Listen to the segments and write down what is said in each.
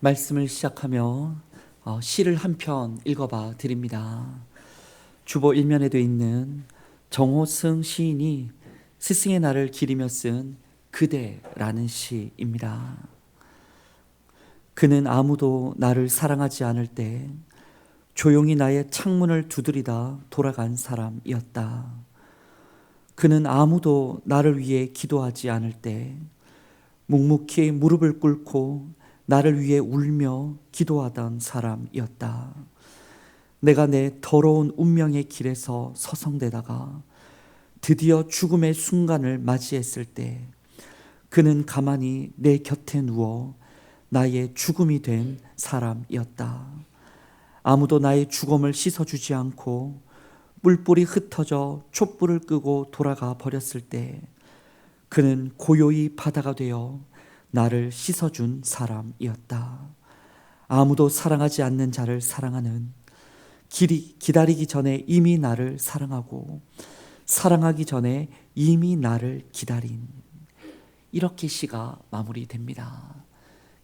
말씀을 시작하며 시를 한 편 읽어봐 드립니다. 주보 일면에도 있는 정호승 시인이 스승의 날을 기리며 쓴 그대라는 시입니다. 그는 아무도 나를 사랑하지 않을 때 조용히 나의 창문을 두드리다 돌아간 사람이었다. 그는 아무도 나를 위해 기도하지 않을 때 묵묵히 무릎을 꿇고 나를 위해 울며 기도하던 사람이었다. 내가 내 더러운 운명의 길에서 서성대다가 드디어 죽음의 순간을 맞이했을 때 그는 가만히 내 곁에 누워 나의 죽음이 된 사람이었다. 아무도 나의 죽음을 씻어주지 않고 뿔뿔이 흩어져 촛불을 끄고 돌아가 버렸을 때 그는 고요히 바다가 되어 나를 씻어준 사람이었다. 아무도 사랑하지 않는 자를 사랑하는, 기다리기 전에 이미 나를 사랑하고 사랑하기 전에 이미 나를 기다린, 이렇게 시가 마무리됩니다.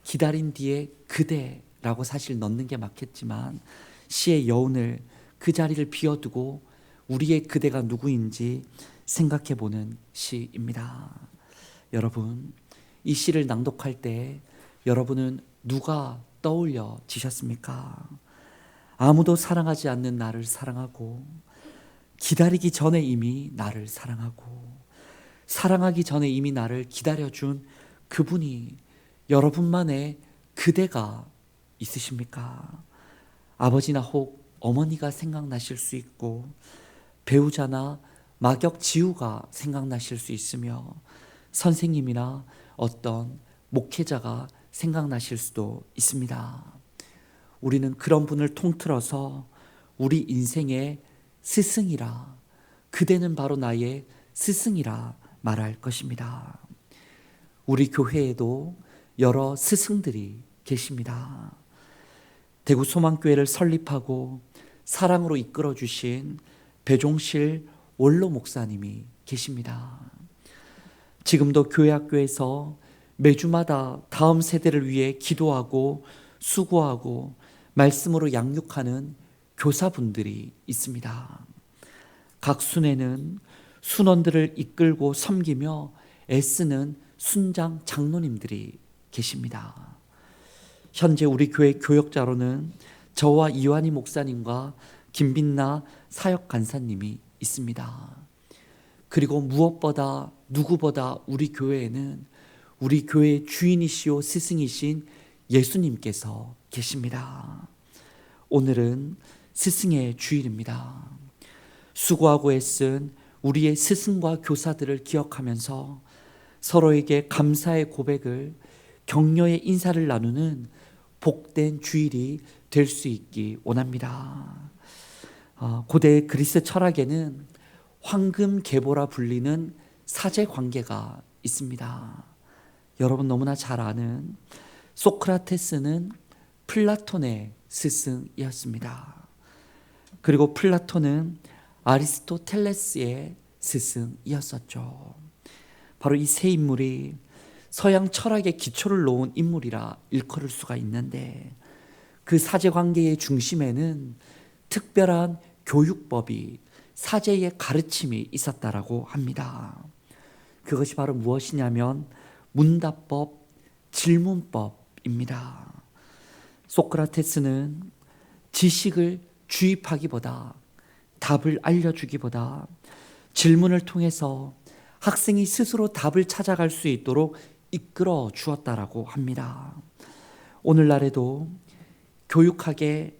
기다린 뒤에 그대라고 사실 넣는 게 맞겠지만 시의 여운을 그 자리를 비워두고 우리의 그대가 누구인지 생각해보는 시입니다. 여러분, 이 시를 낭독할 때 여러분은 누가 떠올려지셨습니까? 아무도 사랑하지 않는 나를 사랑하고 기다리기 전에 이미 나를 사랑하고 사랑하기 전에 이미 나를 기다려준 그분이 여러분만의 그대가 있으십니까? 아버지나 혹 어머니가 생각나실 수 있고 배우자나 막역 지우가 생각나실 수 있으며 선생님이나 어떤 목회자가 생각나실 수도 있습니다. 우리는 그런 분을 통틀어서 우리 인생의 스승이라, 그대는 바로 나의 스승이라 말할 것입니다. 우리 교회에도 여러 스승들이 계십니다. 대구 소망교회를 설립하고 사랑으로 이끌어 주신 배종실 원로 목사님이 계십니다. 지금도 교회 학교에서 매주마다 다음 세대를 위해 기도하고 수고하고 말씀으로 양육하는 교사분들이 있습니다. 각 순회는 순원들을 이끌고 섬기며 애쓰는 순장 장로님들이 계십니다. 현재 우리 교회 교역자로는 저와 이완희 목사님과 김빛나 사역 간사님이 있습니다. 그리고 무엇보다 누구보다 우리 교회에는 우리 교회의 주인이시오 스승이신 예수님께서 계십니다. 오늘은 스승의 주일입니다. 수고하고 애쓴 우리의 스승과 교사들을 기억하면서 서로에게 감사의 고백을, 격려의 인사를 나누는 복된 주일이 될 수 있기 원합니다. 고대 그리스 철학에는 황금계보라 불리는 사제 관계가 있습니다. 여러분 너무나 잘 아는 소크라테스는 플라톤의 스승이었습니다. 그리고 플라톤은 아리스토텔레스의 스승이었었죠. 바로 이 세 인물이 서양 철학의 기초를 놓은 인물이라 일컬을 수가 있는데 그 사제관계의 중심에는 특별한 교육법이, 사제의 가르침이 있었다라고 합니다. 그것이 바로 무엇이냐면 문답법, 질문법입니다. 소크라테스는 지식을 주입하기보다, 답을 알려주기보다 질문을 통해서 학생이 스스로 답을 찾아갈 수 있도록 이끌어 주었다라고 합니다. 오늘날에도 교육학에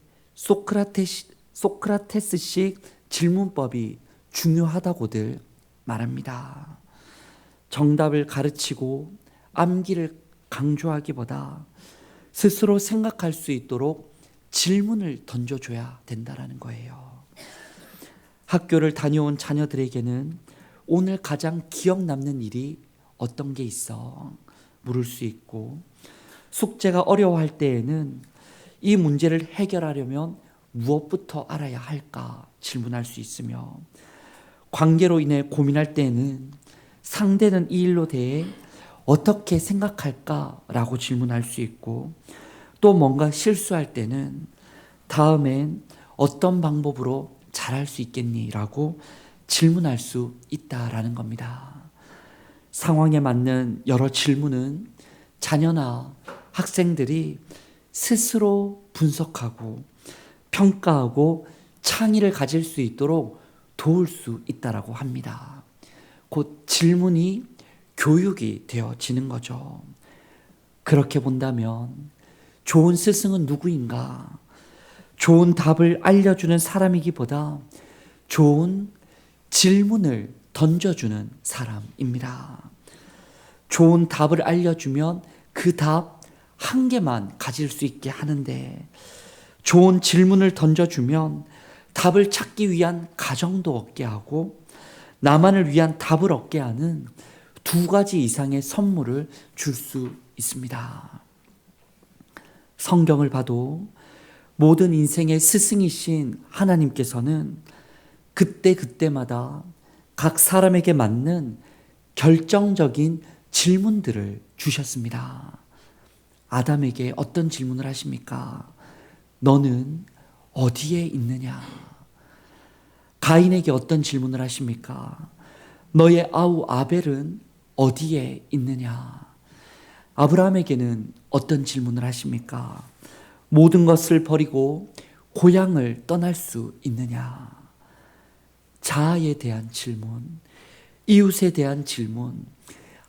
소크라테스식 질문법이 중요하다고들 말합니다. 정답을 가르치고 암기를 강조하기보다 스스로 생각할 수 있도록 질문을 던져줘야 된다는 거예요. 학교를 다녀온 자녀들에게는 오늘 가장 기억 남는 일이 어떤 게 있어? 물을 수 있고, 숙제가 어려워할 때에는 이 문제를 해결하려면 무엇부터 알아야 할까 질문할 수 있으며, 관계로 인해 고민할 때에는 상대는 이 일로 대해 어떻게 생각할까라고 질문할 수 있고, 또 뭔가 실수할 때는 다음엔 어떤 방법으로 잘할 수 있겠니? 라고 질문할 수 있다라는 겁니다. 상황에 맞는 여러 질문은 자녀나 학생들이 스스로 분석하고 평가하고 창의를 가질 수 있도록 도울 수 있다라고 합니다. 곧 질문이 교육이 되어지는 거죠. 그렇게 본다면 좋은 스승은 누구인가? 좋은 답을 알려주는 사람이기보다 좋은 질문을 던져주는 사람입니다. 좋은 답을 알려주면 그 답 한 개만 가질 수 있게 하는데, 좋은 질문을 던져주면 답을 찾기 위한 가정도 얻게 하고 나만을 위한 답을 얻게 하는 두 가지 이상의 선물을 줄 수 있습니다. 성경을 봐도 모든 인생의 스승이신 하나님께서는 그때그때마다 각 사람에게 맞는 결정적인 질문들을 주셨습니다. 아담에게 어떤 질문을 하십니까? 너는 어디에 있느냐? 가인에게 어떤 질문을 하십니까? 너의 아우 아벨은 어디에 있느냐? 아브라함에게는 어떤 질문을 하십니까? 모든 것을 버리고 고향을 떠날 수 있느냐? 자아에 대한 질문, 이웃에 대한 질문,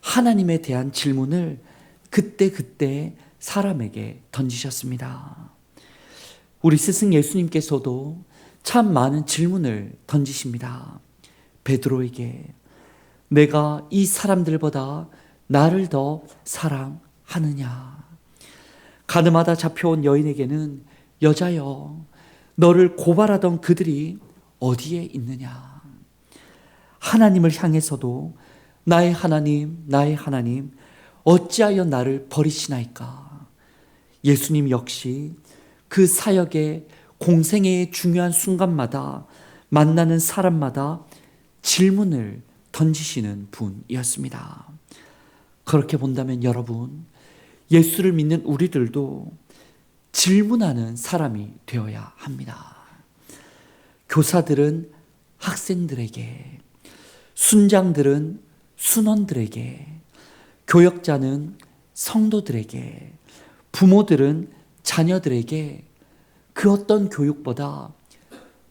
하나님에 대한 질문을 그때그때 사람에게 던지셨습니다. 우리 스승 예수님께서도 참 많은 질문을 던지십니다. 베드로에게 내가 이 사람들보다 나를 더 사랑하느냐? 가늠하다 잡혀온 여인에게는 여자여 너를 고발하던 그들이 어디에 있느냐? 하나님을 향해서도 나의 하나님, 나의 하나님 어찌하여 나를 버리시나이까? 예수님 역시 그 사역의 공생애의 중요한 순간마다 만나는 사람마다 질문을 던지시는 분이었습니다. 그렇게 본다면 여러분, 예수를 믿는 우리들도 질문하는 사람이 되어야 합니다. 교사들은 학생들에게, 순장들은 순원들에게, 교역자는 성도들에게, 부모들은 자녀들에게 그 어떤 교육보다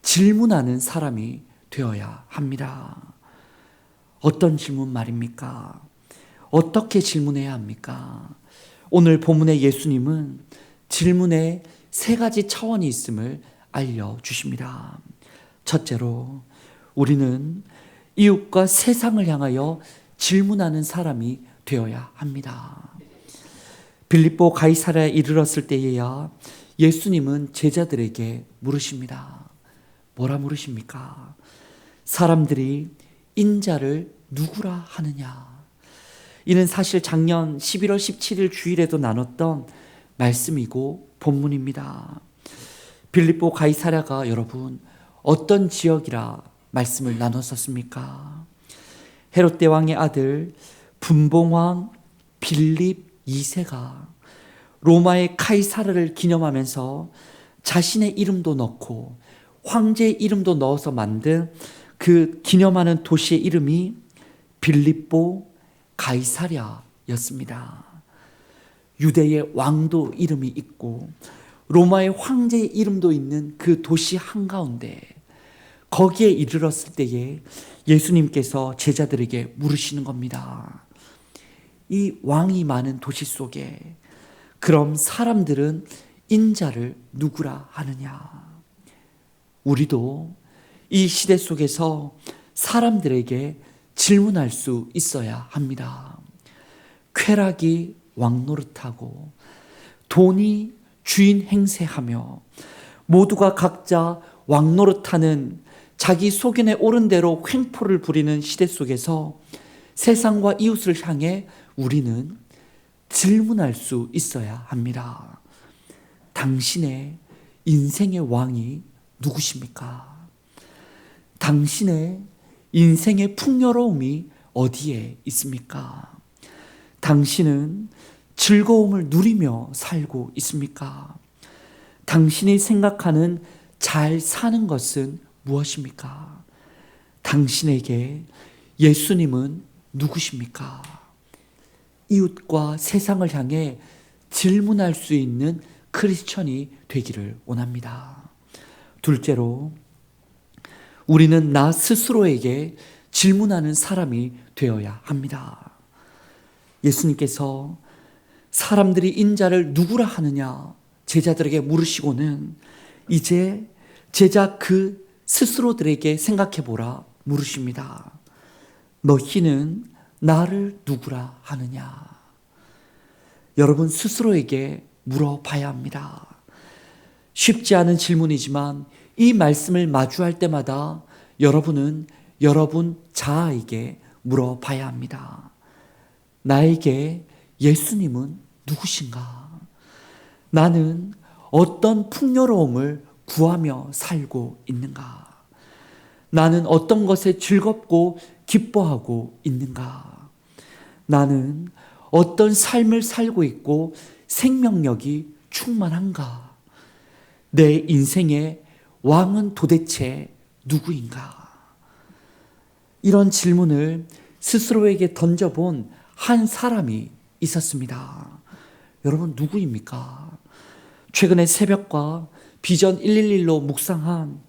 질문하는 사람이 되어야 합니다. 어떤 질문 말입니까? 어떻게 질문해야 합니까? 오늘 본문의 예수님은 질문에 세 가지 차원이 있음을 알려주십니다. 첫째로 우리는 이웃과 세상을 향하여 질문하는 사람이 되어야 합니다. 빌립보 가이사랴에 이르렀을 때에야 예수님은 제자들에게 물으십니다. 뭐라 물으십니까? 사람들이 인자를 누구라 하느냐? 이는 사실 작년 11월 17일 주일에도 나눴던 말씀이고 본문입니다. 빌립보 가이사랴가 여러분 어떤 지역이라 말씀을 나눴었습니까? 헤롯 대왕의 아들 분봉왕 빌립 2세가 로마의 카이사르를 기념하면서 자신의 이름도 넣고 황제의 이름도 넣어서 만든 그 기념하는 도시의 이름이 빌립보 가이사랴였습니다. 유대의 왕도 이름이 있고 로마의 황제의 이름도 있는 그 도시 한가운데 거기에 이르렀을 때에 예수님께서 제자들에게 물으시는 겁니다. 이 왕이 많은 도시 속에 그럼 사람들은 인자를 누구라 하느냐? 우리도 이 시대 속에서 사람들에게 질문할 수 있어야 합니다. 쾌락이 왕 노릇하고 돈이 주인 행세하며 모두가 각자 왕 노릇하는 자기 소견에 옳은 대로 횡포를 부리는 시대 속에서 세상과 이웃을 향해 우리는 질문할 수 있어야 합니다. 당신의 인생의 왕이 누구십니까? 당신의 인생의 풍요로움이 어디에 있습니까? 당신은 즐거움을 누리며 살고 있습니까? 당신이 생각하는 잘 사는 것은 무엇입니까? 당신에게 예수님은 누구십니까? 이웃과 세상을 향해 질문할 수 있는 크리스천이 되기를 원합니다. 둘째로, 우리는 나 스스로에게 질문하는 사람이 되어야 합니다. 예수님께서 사람들이 인자를 누구라 하느냐 제자들에게 물으시고는 이제 제자 그 스스로들에게 생각해보라 물으십니다. 너희는 나를 누구라 하느냐? 여러분 스스로에게 물어봐야 합니다. 쉽지 않은 질문이지만 이 말씀을 마주할 때마다 여러분은 여러분 자아에게 물어봐야 합니다. 나에게 예수님은 누구신가? 나는 어떤 풍요로움을 구하며 살고 있는가? 나는 어떤 것에 즐겁고 기뻐하고 있는가? 나는 어떤 삶을 살고 있고 생명력이 충만한가? 내 인생의 왕은 도대체 누구인가? 이런 질문을 스스로에게 던져본 한 사람이 있었습니다. 여러분 누구입니까? 최근에 새벽과 비전 111로 묵상한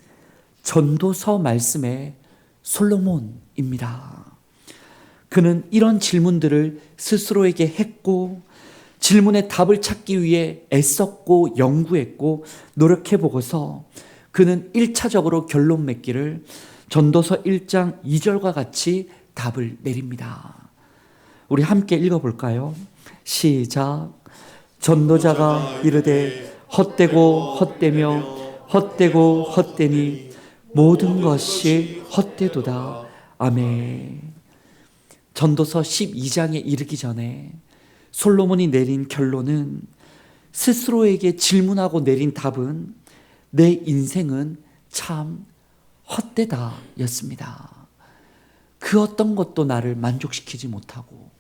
전도서 말씀의 솔로몬입니다. 그는 이런 질문들을 스스로에게 했고 질문의 답을 찾기 위해 애썼고 연구했고 노력해보고서 그는 1차적으로 결론 맺기를 전도서 1장 2절과 같이 답을 내립니다. 우리 함께 읽어볼까요? 시작. 전도자가 이르되 헛되고 헛되며 헛되고 헛되니 모든 것이 헛되도다. 아멘. 전도서 12장에 이르기 전에 솔로몬이 내린 결론은 스스로에게 질문하고 내린 답은 내 인생은 참 헛되다 였습니다. 그 어떤 것도 나를 만족시키지 못하고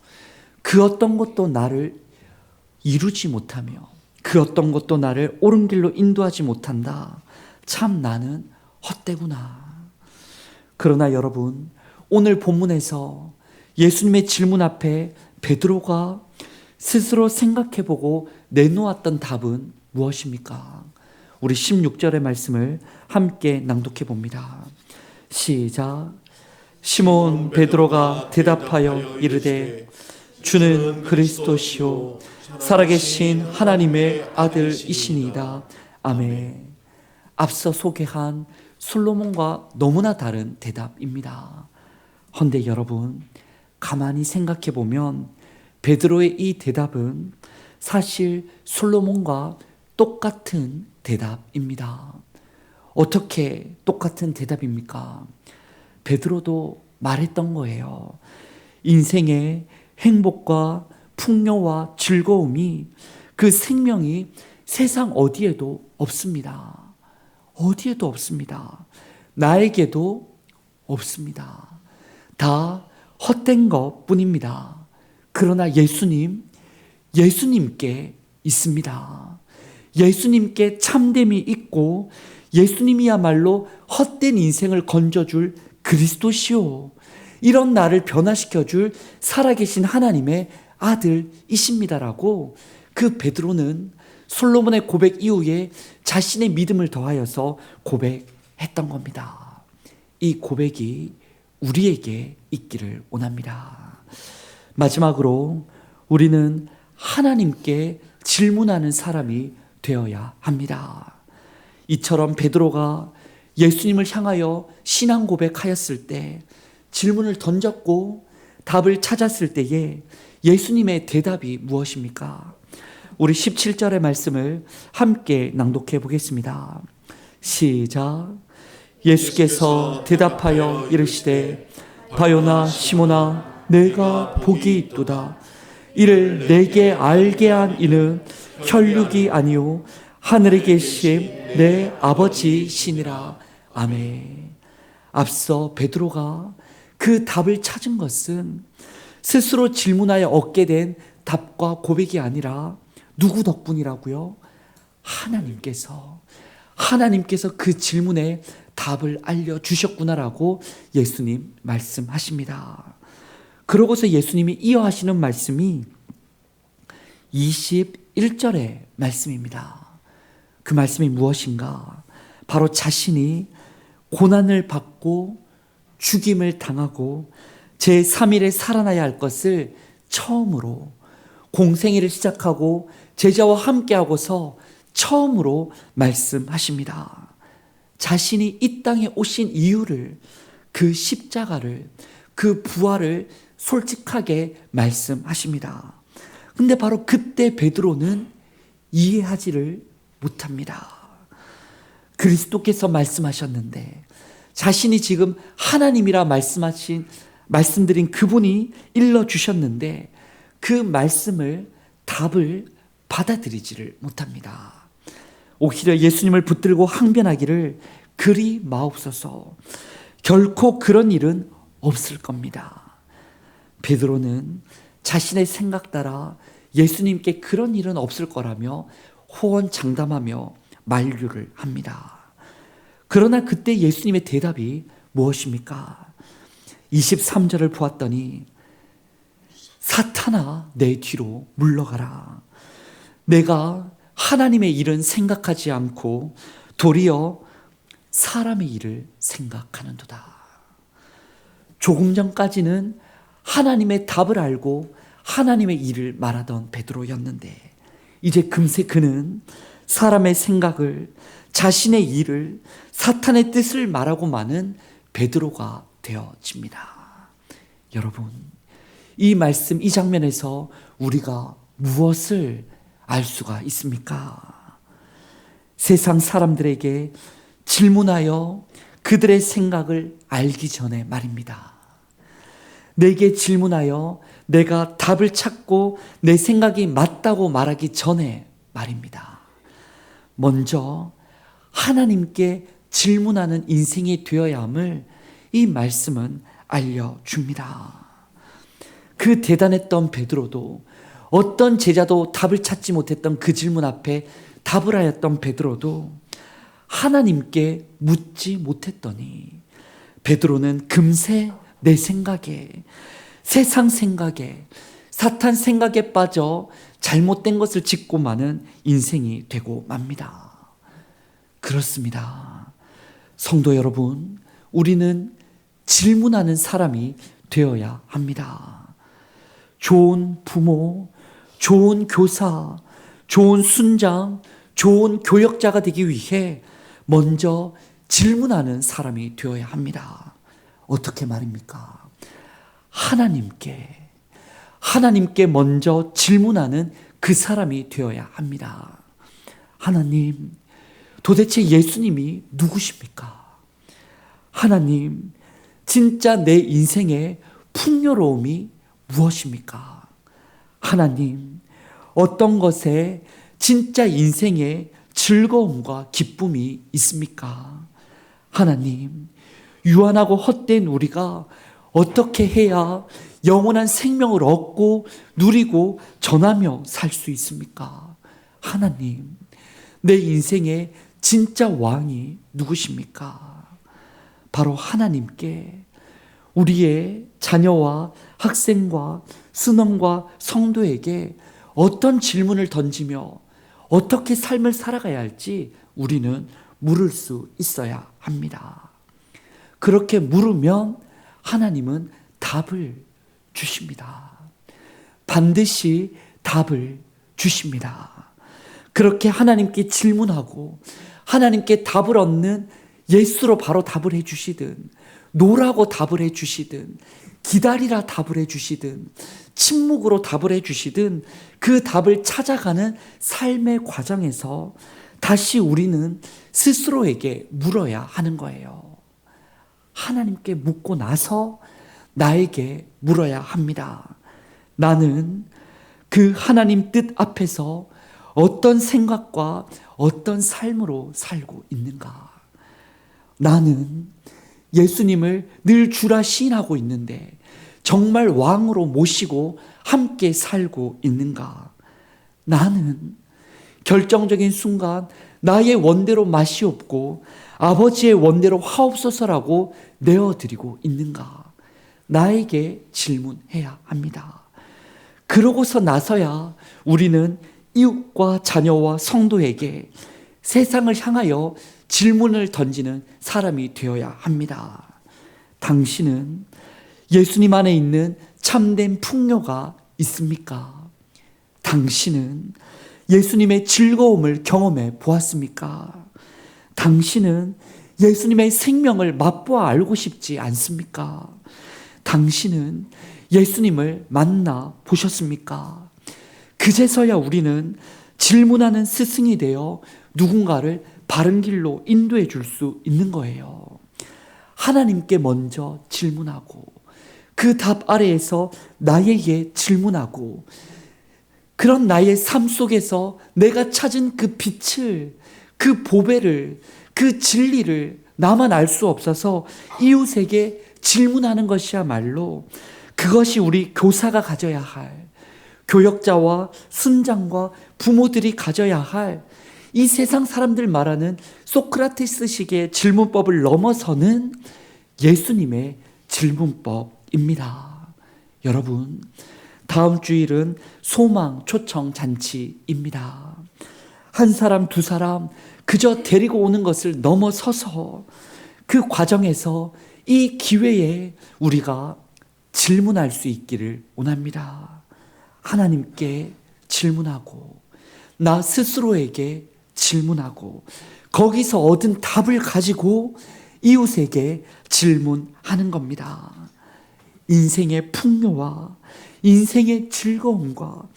그 어떤 것도 나를 이루지 못하며 그 어떤 것도 나를 옳은 길로 인도하지 못한다. 참 나는 헛되구나. 그러나 여러분 오늘 본문에서 예수님의 질문 앞에 베드로가 스스로 생각해보고 내놓았던 답은 무엇입니까? 우리 16절의 말씀을 함께 낭독해 봅니다. 시작. 시몬 베드로가 대답하여 이르되 주는 그리스도시요 살아계신 하나님의 아들이시니이다. 아멘. 앞서 소개한 솔로몬과 너무나 다른 대답입니다. 헌데 여러분 가만히 생각해 보면 베드로의 이 대답은 사실 솔로몬과 똑같은 대답입니다. 어떻게 똑같은 대답입니까? 베드로도 말했던 거예요. 인생의 행복과 풍요와 즐거움이 그 생명이 세상 어디에도 없습니다. 어디에도 없습니다. 나에게도 없습니다. 다 헛된 것 뿐입니다. 그러나 예수님께 있습니다. 예수님께 참됨이 있고 예수님이야말로 헛된 인생을 건져줄 그리스도시요 이런 나를 변화시켜줄 살아계신 하나님의 아들이십니다라고 그 베드로는 솔로몬의 고백 이후에 자신의 믿음을 더하여서 고백했던 겁니다. 이 고백이 우리에게 있기를 원합니다. 마지막으로 우리는 하나님께 질문하는 사람이 되어야 합니다. 이처럼 베드로가 예수님을 향하여 신앙 고백하였을 때 질문을 던졌고 답을 찾았을 때에 예수님의 대답이 무엇입니까? 우리 17절의 말씀을 함께 낭독해 보겠습니다. 시작. 예수께서 대답하여 이르시되 바요나 시몬아 내가 복이 있도다. 이를 내게 알게 한 이는 혈육이 아니요 하늘에 계신 내 아버지시니라. 아멘. 앞서 베드로가 그 답을 찾은 것은 스스로 질문하여 얻게 된 답과 고백이 아니라 누구 덕분이라고요? 하나님께서 그 질문에 답을 알려주셨구나라고 예수님 말씀하십니다. 그러고서 예수님이 이어하시는 말씀이 21절의 말씀입니다. 그 말씀이 무엇인가? 바로 자신이 고난을 받고 죽임을 당하고 제3일에 살아나야 할 것을 처음으로 공생애를 시작하고 제자와 함께하고서 처음으로 말씀하십니다. 자신이 이 땅에 오신 이유를, 그 십자가를, 그 부활을 솔직하게 말씀하십니다. 근데 바로 그때 베드로는 이해하지를 못합니다. 그리스도께서 말씀하셨는데 자신이 지금 하나님이라 말씀드린 그분이 일러주셨는데 그 말씀을, 답을 받아들이지를 못합니다. 오히려 예수님을 붙들고 항변하기를 그리 마옵소서. 결코 그런 일은 없을 겁니다. 베드로는 자신의 생각 따라 예수님께 그런 일은 없을 거라며 호언장담하며 만류를 합니다. 그러나 그때 예수님의 대답이 무엇입니까? 23절을 보았더니 사탄아 내 뒤로 물러가라. 내가 하나님의 일은 생각하지 않고 도리어 사람의 일을 생각하는도다. 조금 전까지는 하나님의 답을 알고 하나님의 일을 말하던 베드로였는데 이제 금세 그는 사람의 생각을, 자신의 일을, 사탄의 뜻을 말하고 마는 베드로가 되어집니다. 여러분, 이 말씀, 이 장면에서 우리가 무엇을 알 수가 있습니까? 세상 사람들에게 질문하여 그들의 생각을 알기 전에 말입니다. 내게 질문하여 내가 답을 찾고 내 생각이 맞다고 말하기 전에 말입니다. 먼저 하나님께 질문하는 인생이 되어야 함을 이 말씀은 알려줍니다. 그 대단했던 베드로도, 어떤 제자도 답을 찾지 못했던 그 질문 앞에 답을 하였던 베드로도 하나님께 묻지 못했더니 베드로는 금세 내 생각에, 세상 생각에, 사탄 생각에 빠져 잘못된 것을 짓고 마는 인생이 되고 맙니다. 그렇습니다. 성도 여러분, 우리는 질문하는 사람이 되어야 합니다. 좋은 부모, 좋은 교사, 좋은 순장, 좋은 교역자가 되기 위해 먼저 질문하는 사람이 되어야 합니다. 어떻게 말입니까? 하나님께 먼저 질문하는 그 사람이 되어야 합니다. 하나님, 도대체 예수님이 누구십니까? 하나님, 진짜 내 인생의 풍요로움이 무엇입니까? 하나님, 어떤 것에 진짜 인생의 즐거움과 기쁨이 있습니까? 하나님, 유한하고 헛된 우리가 어떻게 해야 영원한 생명을 얻고 누리고 전하며 살 수 있습니까? 하나님, 내 인생의 진짜 왕이 누구십니까? 바로 하나님께 우리의 자녀와 학생과 스놈과 성도에게 어떤 질문을 던지며 어떻게 삶을 살아가야 할지 우리는 물을 수 있어야 합니다. 그렇게 물으면 하나님은 답을 주십니다. 반드시 답을 주십니다. 그렇게 하나님께 질문하고 하나님께 답을 얻는 예수로 바로 답을 해주시든, 노라고 답을 해주시든, 기다리라 답을 해주시든, 침묵으로 답을 해주시든, 그 답을 찾아가는 삶의 과정에서 다시 우리는 스스로에게 물어야 하는 거예요. 하나님께 묻고 나서 나에게 물어야 합니다. 나는 그 하나님 뜻 앞에서 어떤 생각과 어떤 삶으로 살고 있는가? 나는 예수님을 늘 주라 시인하고 있는데 정말 왕으로 모시고 함께 살고 있는가? 나는 결정적인 순간 나의 원대로 맛이 없고 아버지의 원대로 하옵소서라고 내어드리고 있는가? 나에게 질문해야 합니다. 그러고서 나서야 우리는 이웃과 자녀와 성도에게 세상을 향하여 질문을 던지는 사람이 되어야 합니다. 당신은 예수님 안에 있는 참된 풍요가 있습니까? 당신은 예수님의 즐거움을 경험해 보았습니까? 당신은 예수님의 생명을 맛보아 알고 싶지 않습니까? 당신은 예수님을 만나 보셨습니까? 그제서야 우리는 질문하는 스승이 되어 누군가를 바른 길로 인도해 줄 수 있는 거예요. 하나님께 먼저 질문하고 그 답 아래에서 나에게 질문하고 그런 나의 삶 속에서 내가 찾은 그 빛을, 그 보배를, 그 진리를 나만 알 수 없어서 이웃에게 질문하는 것이야말로 그것이 우리 교사가 가져야 할, 교역자와 순장과 부모들이 가져야 할 이 세상 사람들 말하는 소크라테스식의 질문법을 넘어서는 예수님의 질문법입니다. 여러분, 다음 주일은 소망 초청 잔치입니다. 한 사람, 두 사람 그저 데리고 오는 것을 넘어서서 그 과정에서 이 기회에 우리가 질문할 수 있기를 원합니다. 하나님께 질문하고 나 스스로에게 질문하고 거기서 얻은 답을 가지고 이웃에게 질문하는 겁니다. 인생의 풍요와 인생의 즐거움과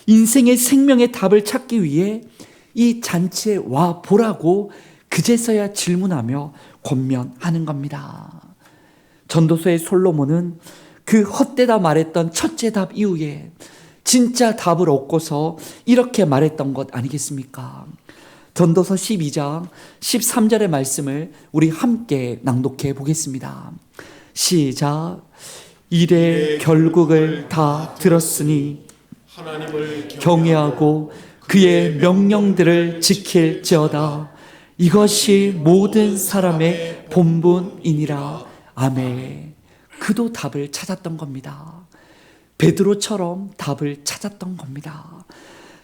인생의 생명의 답을 찾기 위해 이 잔치에 와 보라고 그제서야 질문하며 권면하는 겁니다. 전도서의 솔로몬은 그 헛되다 말했던 첫째 답 이후에 진짜 답을 얻고서 이렇게 말했던 것 아니겠습니까? 전도서 12장 13절의 말씀을 우리 함께 낭독해 보겠습니다. 시작. 이래 결국을 다 들었으니 하나님을 경외하고 그의 명령들을 지킬지어다. 이것이 모든 사람의 본분이니라. 아멘. 그도 답을 찾았던 겁니다. 베드로처럼 답을 찾았던 겁니다.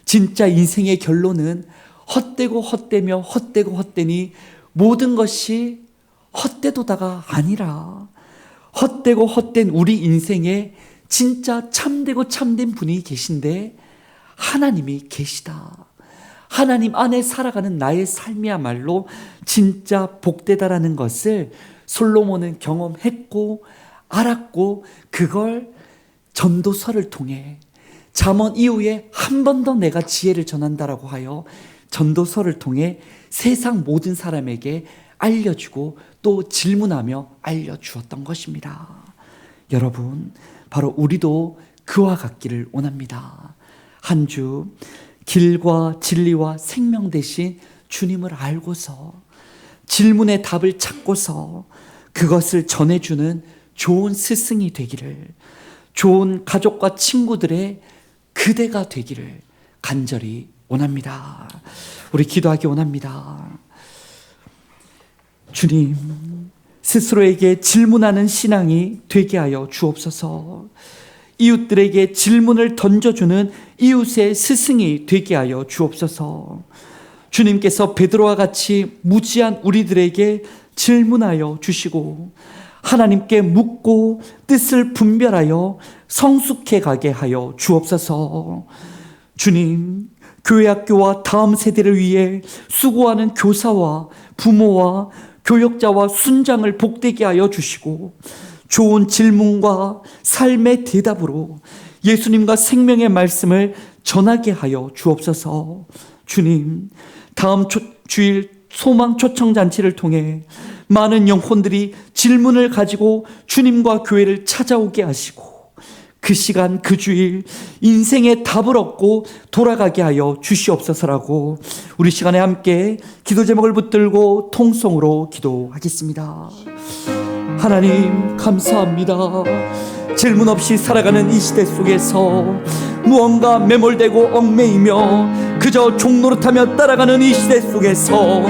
진짜 인생의 결론은 헛되고 헛되며 헛되고 헛되니 모든 것이 헛되도다가 아니라 헛되고 헛된 우리 인생에 진짜 참되고 참된 분이 계신데 하나님이 계시다. 하나님 안에 살아가는 나의 삶이야말로 진짜 복되다라는 것을 솔로몬은 경험했고 알았고 그걸 전도서를 통해 잠언 이후에 한 번 더 내가 지혜를 전한다라고 하여 전도서를 통해 세상 모든 사람에게 알려주고 또 질문하며 알려주었던 것입니다. 여러분, 바로 우리도 그와 같기를 원합니다. 한 주 길과 진리와 생명 되신 주님을 알고서 질문의 답을 찾고서 그것을 전해주는 좋은 스승이 되기를, 좋은 가족과 친구들의 그대가 되기를 간절히 원합니다. 우리 기도하기 원합니다. 주님, 스스로에게 질문하는 신앙이 되게 하여 주옵소서. 이웃들에게 질문을 던져주는 이웃의 스승이 되게 하여 주옵소서. 주님께서 베드로와 같이 무지한 우리들에게 질문하여 주시고 하나님께 묻고 뜻을 분별하여 성숙해 가게 하여 주옵소서. 주님, 교회 학교와 다음 세대를 위해 수고하는 교사와 부모와 교역자와 순장을 복되게 하여 주시고 좋은 질문과 삶의 대답으로 예수님과 생명의 말씀을 전하게 하여 주옵소서. 주님, 다음 주일 소망 초청 잔치를 통해 많은 영혼들이 질문을 가지고 주님과 교회를 찾아오게 하시고 그 시간 그 주일 인생의 답을 얻고 돌아가게 하여 주시옵소서라고 우리 시간에 함께 기도 제목을 붙들고 통성으로 기도하겠습니다. 하나님 감사합니다. 질문 없이 살아가는 이 시대 속에서 무언가 매몰되고 얽매이며 그저 종노릇하며 따라가는 이 시대 속에서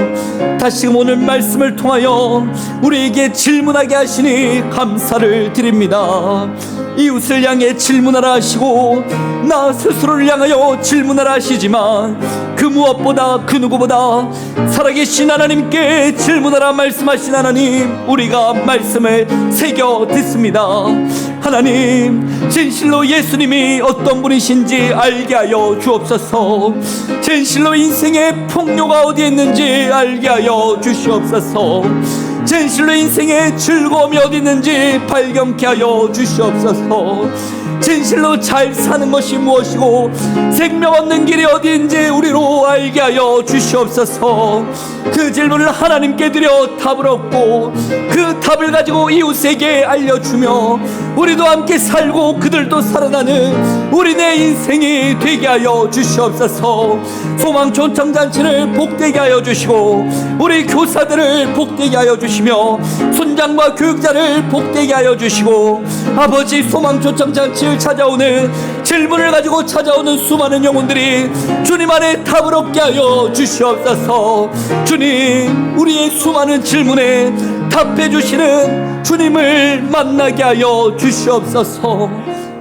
다시금 오늘 말씀을 통하여 우리에게 질문하게 하시니 감사를 드립니다. 이웃을 향해 질문하라 하시고 나 스스로를 향하여 질문하라 하시지만 그 무엇보다 그 누구보다 살아계신 하나님께 질문하라 말씀하신 하나님, 우리가 말씀을 새겨 듣습니다. 하나님, 진실로 예수님이 어떤 분이신지 알게 하여 주옵소서. 진실로 인생의 폭로가 어디에 있는지 알게 하여 주시옵소서. 진실로 인생의 즐거움이 어디 있는지 발견케 하여 주시옵소서. 진실로 잘 사는 것이 무엇이고 생명 얻는 길이 어디인지 우리로 알게 하여 주시옵소서. 그 질문을 하나님께 드려 답을 얻고 그 답을 가지고 이웃에게 알려주며 우리도 함께 살고 그들도 살아나는 우리네 인생이 되게 하여 주시옵소서. 소망 초청잔치를 복되게 하여 주시고 우리 교사들을 복되게 하여 주시며 순장과 교육자를 복되게 하여 주시고 아버지, 소망 초청잔치를 찾아오는 질문을 가지고 찾아오는 수많은 영혼들이 주님 안에 답을 얻게 하여 주시옵소서. 주님, 우리의 수많은 질문에 답해 주시는 주님을 만나게 하여 주시옵소서.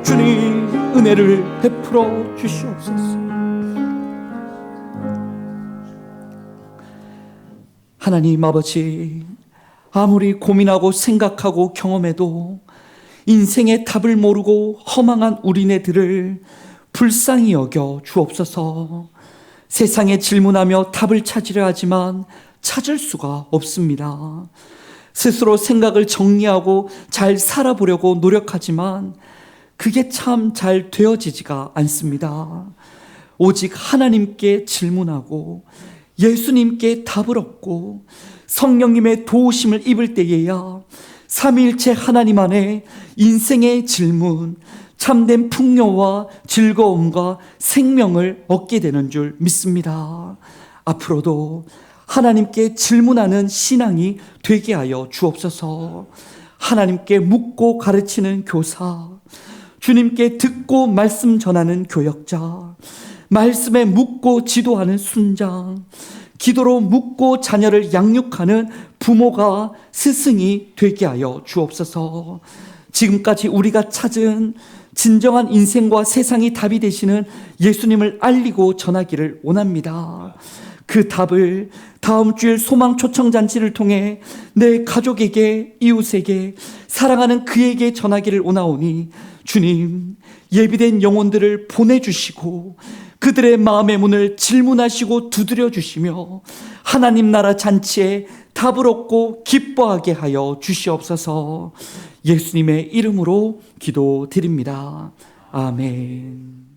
주님, 은혜를 베풀어 주시옵소서. 하나님 아버지, 아무리 고민하고 생각하고 경험해도 인생의 답을 모르고 허망한 우리네들을 불쌍히 여겨 주옵소서. 세상에 질문하며 답을 찾으려 하지만 찾을 수가 없습니다. 스스로 생각을 정리하고 잘 살아보려고 노력하지만 그게 참 잘 되어지지가 않습니다. 오직 하나님께 질문하고 예수님께 답을 얻고 성령님의 도우심을 입을 때에야 삼위일체 하나님 안에 인생의 질문, 참된 풍요와 즐거움과 생명을 얻게 되는 줄 믿습니다. 앞으로도 하나님께 질문하는 신앙이 되게 하여 주옵소서. 하나님께 묻고 가르치는 교사, 주님께 듣고 말씀 전하는 교역자, 말씀에 묻고 지도하는 순장, 기도로 묻고 자녀를 양육하는 부모가 스승이 되게 하여 주옵소서. 지금까지 우리가 찾은 진정한 인생과 세상이 답이 되시는 예수님을 알리고 전하기를 원합니다. 그 답을 다음 주일 소망 초청잔치를 통해 내 가족에게, 이웃에게, 사랑하는 그에게 전하기를 원하오니 주님, 예비된 영혼들을 보내주시고 그들의 마음의 문을 질문하시고 두드려 주시며 하나님 나라 잔치에 답을 얻고 기뻐하게 하여 주시옵소서. 예수님의 이름으로 기도드립니다. 아멘.